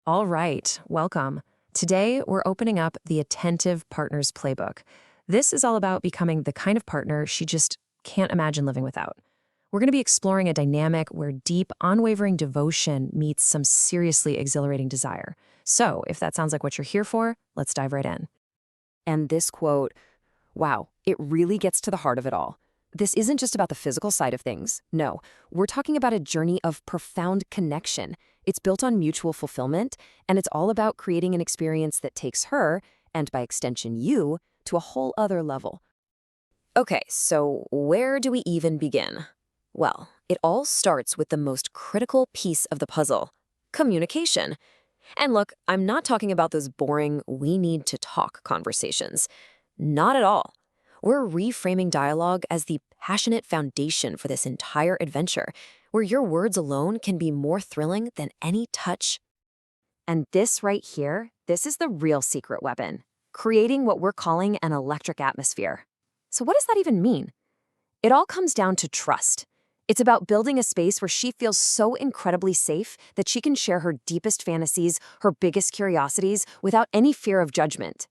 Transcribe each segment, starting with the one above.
All right, welcome. Today, we're opening up the Attentive Partners Playbook. This is all about becoming the kind of partner she just can't imagine living without. We're going to be exploring a dynamic where deep, unwavering devotion meets some seriously exhilarating desire. So, if that sounds like what you're here for, let's dive right in. And this quote, wow, it really gets to the heart of it all. This isn't just about the physical side of things. No, we're talking about a journey of profound connection. It's built on mutual fulfillment, and it's all about creating an experience that takes her, and by extension you, to a whole other level. Okay, so where do we even begin? Well, it all starts with the most critical piece of the puzzle, communication. And look, I'm not talking about those boring, we need to talk conversations. Not at all. We're reframing dialogue as the passionate foundation for this entire adventure, where your words alone can be more thrilling than any touch. And this right here, this is the real secret weapon, creating what we're calling an electric atmosphere. So what does that even mean? It all comes down to trust. It's about building a space where she feels so incredibly safe that she can share her deepest fantasies, her biggest curiosities, without any fear of judgment.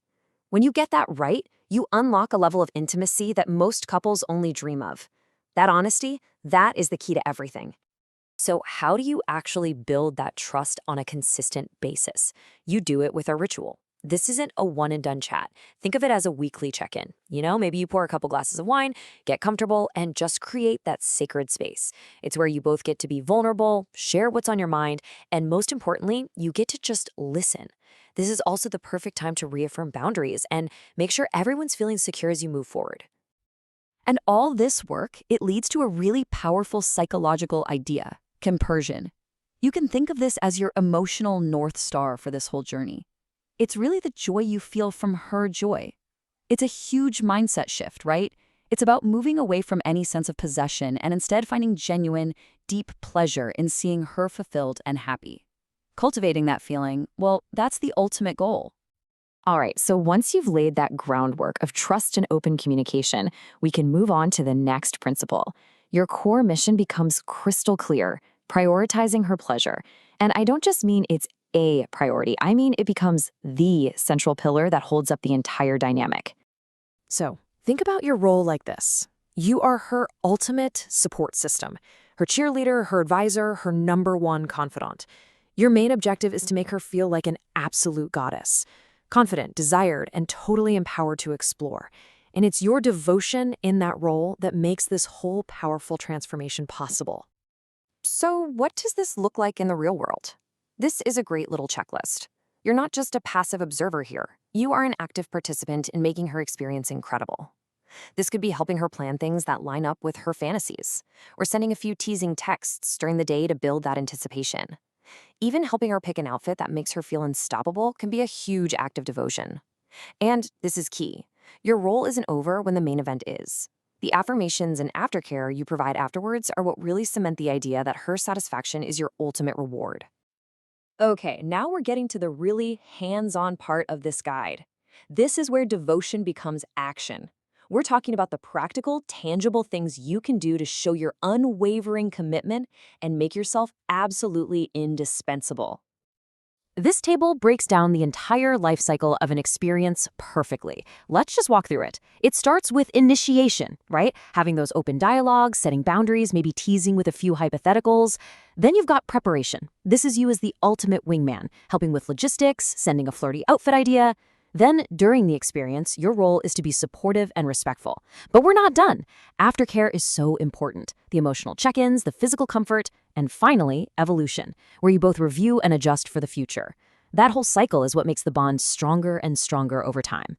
When you get that right, you unlock a level of intimacy that most couples only dream of. That honesty, that is the key to everything. So how do you actually build that trust on a consistent basis? You do it with a ritual. This isn't a one-and-done chat. Think of it as a weekly check-in. Maybe you pour a couple glasses of wine, get comfortable, and just create that sacred space. It's where you both get to be vulnerable, share what's on your mind, and most importantly, you get to just listen. This is also the perfect time to reaffirm boundaries and make sure everyone's feeling secure as you move forward. And all this work, it leads to a really powerful psychological idea, compersion. You can think of this as your emotional North Star for this whole journey. It's really the joy you feel from her joy. It's a huge mindset shift, right? It's about moving away from any sense of possession and instead finding genuine, deep pleasure in seeing her fulfilled and happy. Cultivating that feeling, well, that's the ultimate goal. All right, so once you've laid that groundwork of trust and open communication, we can move on to the next principle. Your core mission becomes crystal clear, prioritizing her pleasure. And I don't just mean it's a priority. I mean it becomes the central pillar that holds up the entire dynamic. So, think about your role like this. You are her ultimate support system, her cheerleader, her advisor, her #1 confidant. Your main objective is to make her feel like an absolute goddess, confident, desired, and totally empowered to explore. And it's your devotion in that role that makes this whole powerful transformation possible. So, what does this look like in the real world? This is a great little checklist. You're not just a passive observer here. You are an active participant in making her experience incredible. This could be helping her plan things that line up with her fantasies, or sending a few teasing texts during the day to build that anticipation. Even helping her pick an outfit that makes her feel unstoppable can be a huge act of devotion. And this is key. Your role isn't over when the main event is. The affirmations and aftercare you provide afterwards are what really cement the idea that her satisfaction is your ultimate reward. Okay, now we're getting to the really hands-on part of this guide. This is where devotion becomes action. We're talking about the practical, tangible things you can do to show your unwavering commitment and make yourself absolutely indispensable. This table breaks down the entire life cycle of an experience perfectly. Let's just walk through it. It starts with initiation, right? Having those open dialogues, setting boundaries, maybe teasing with a few hypotheticals. Then you've got preparation. This is you as the ultimate wingman, helping with logistics, sending a flirty outfit idea. Then, during the experience, your role is to be supportive and respectful. But we're not done. Aftercare is so important. The emotional check-ins, the physical comfort, and finally, evolution, where you both review and adjust for the future. That whole cycle is what makes the bond stronger and stronger over time.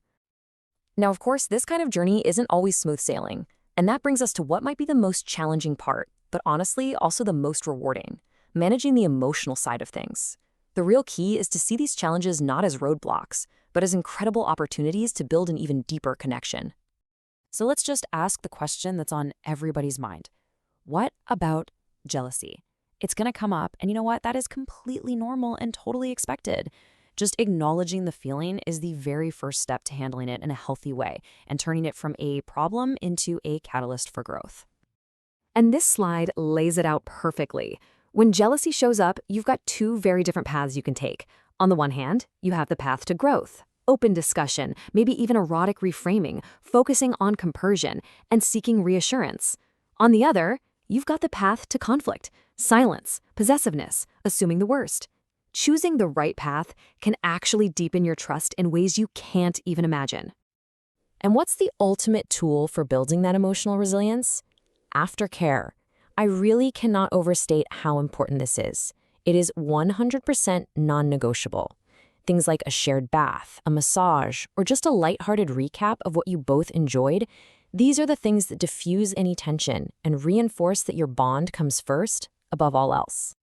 Now, of course, this kind of journey isn't always smooth sailing. And that brings us to what might be the most challenging part, but honestly, also the most rewarding: managing the emotional side of things. The real key is to see these challenges not as roadblocks, but as incredible opportunities to build an even deeper connection. So let's just ask the question that's on everybody's mind. What about jealousy? It's going to come up, and you know what? That is completely normal and totally expected. Just acknowledging the feeling is the very first step to handling it in a healthy way and turning it from a problem into a catalyst for growth. And this slide lays it out perfectly. When jealousy shows up, you've got two very different paths you can take. On the one hand, you have the path to growth, open discussion, maybe even erotic reframing, focusing on compersion and seeking reassurance. On the other, you've got the path to conflict, silence, possessiveness, assuming the worst. Choosing the right path can actually deepen your trust in ways you can't even imagine. And what's the ultimate tool for building that emotional resilience? Aftercare. I really cannot overstate how important this is. It is 100% non-negotiable. Things like a shared bath, a massage, or just a lighthearted recap of what you both enjoyed, these are the things that diffuse any tension and reinforce that your bond comes first, above all else.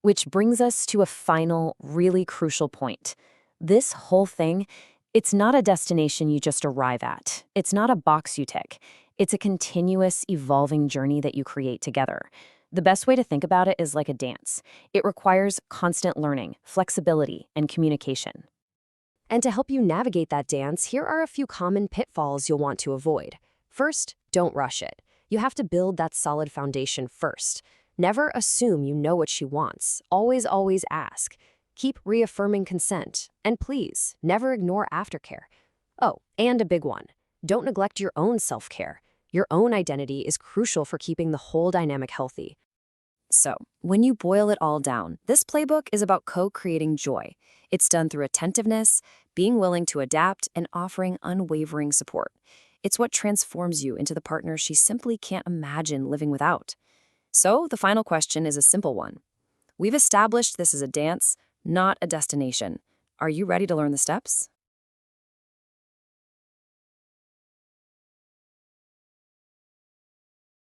Which brings us to a final, really crucial point. This whole thing, it's not a destination you just arrive at. It's not a box you tick. It's a continuous, evolving journey that you create together. The best way to think about it is like a dance. It requires constant learning, flexibility, and communication. And to help you navigate that dance, here are a few common pitfalls you'll want to avoid. First, don't rush it. You have to build that solid foundation first. Never assume you know what she wants. Always ask. Keep reaffirming consent. And please, never ignore aftercare. Oh, and a big one. Don't neglect your own self-care. Your own identity is crucial for keeping the whole dynamic healthy. So, when you boil it all down, this playbook is about co-creating joy. It's done through attentiveness, being willing to adapt, and offering unwavering support. It's what transforms you into the partner she simply can't imagine living without. So, the final question is a simple one. We've established this is a dance, not a destination. Are you ready to learn the steps?